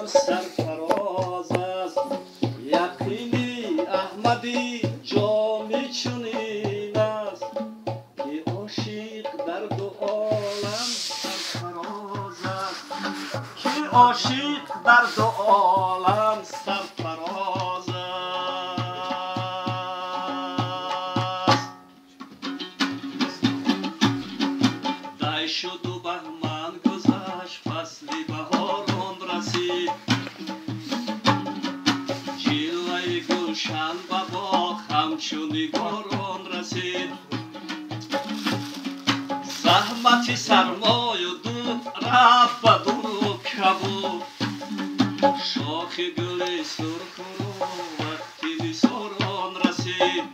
سرفراز است. یقینی احمدی جامی چنین است که عاشق در دو عالم سرفراز است، که عاشق در دو عالم سرفراز است. دی شد و بهمن گذشت، فصلی بهاران رسید، جلوه گلشن به باغ همچو نگاران رسید. زحمت سرمای و دود رفت به دور و کبود، شاخ گل سرخ رو وقتی نثاران رسید،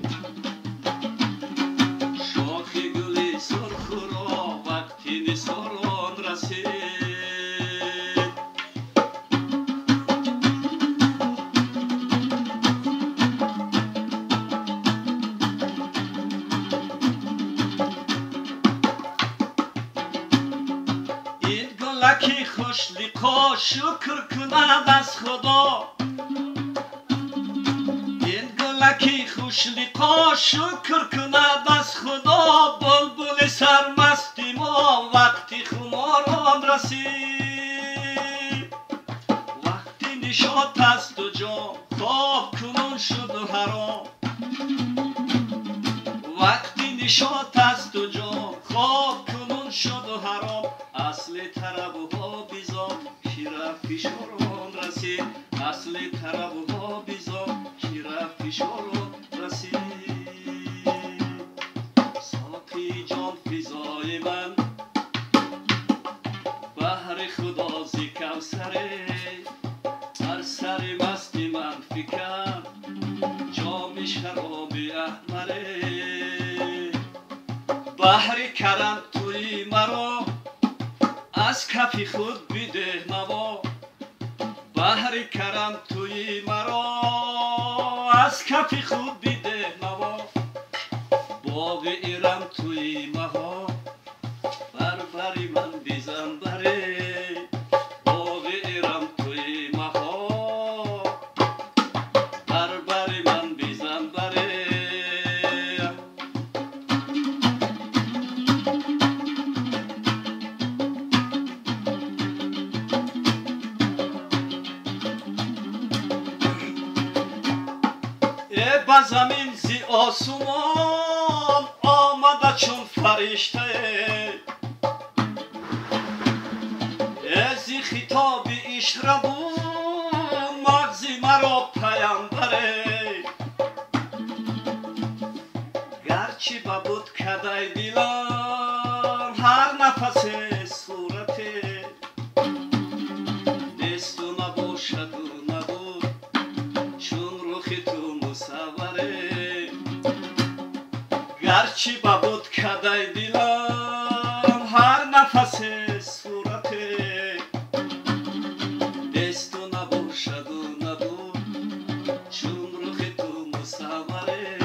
شاخ گل سرخ رو وقتی نثاران رسید. این گلکی خوش لقا شکر کند از خدا، این گلکی خوش لقا شکر کند از خدا. بلبل سرمست ما وقتی خماران رسید، وقتی نشاط است و جام خواب کنون شد و حرام، وقتی نشاط است و جام خواب کنون شد و حرام. اصل طرب ها بیزام شیر فشاران رسید، اصل طرب ها بیزام شیر فشاران رسید. ساقی جان فضای من بحر خدا ز کوثره، بر سر مست من فکن جام شراب احمره. بحر کرم توی مرا از کف خود بده نوا، بحر کرم توی مرا از کف خود بده نوا. باغ ارم توی مها بر بری من بزن بره، باغ ارم توی مها بر بری من بزن بره. به زمین زی آسمان آمده چون فرشته، زی خطاب اشربو مغزی مرا پیامبره. گرچه ببود کدای دلم هر نفس صورته، دست و نباشد و نبود چون رخ تو مصوره. گرچه ببود کدای دلم هر نفس صورته، دست و نباشد و نبود چون رخ تو مصوره.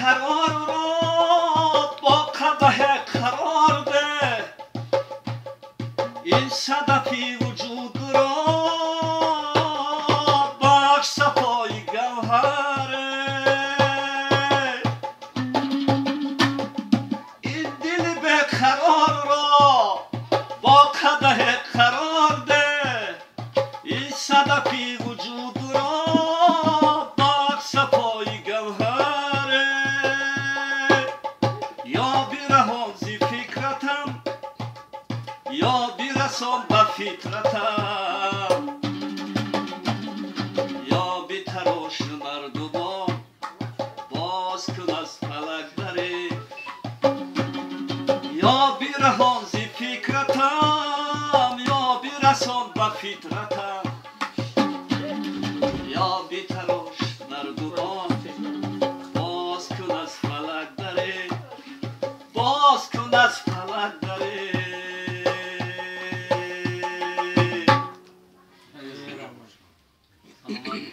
قرار را با قدح قرار ده، این صدفی وجود را بخش صفای گوهره. این دل به قرار را با قدح قرار ده، این صدفی وجود را بخش صفای گوهره. یا برسان به فطرتم، یا بتراش مردمان باز کن از فلک دره. یا برهان ز فکرتم، یا برسان به فطرتم، یا بتراش مردمان باز کن از فلک دره، باز کن از فلک دره. آمد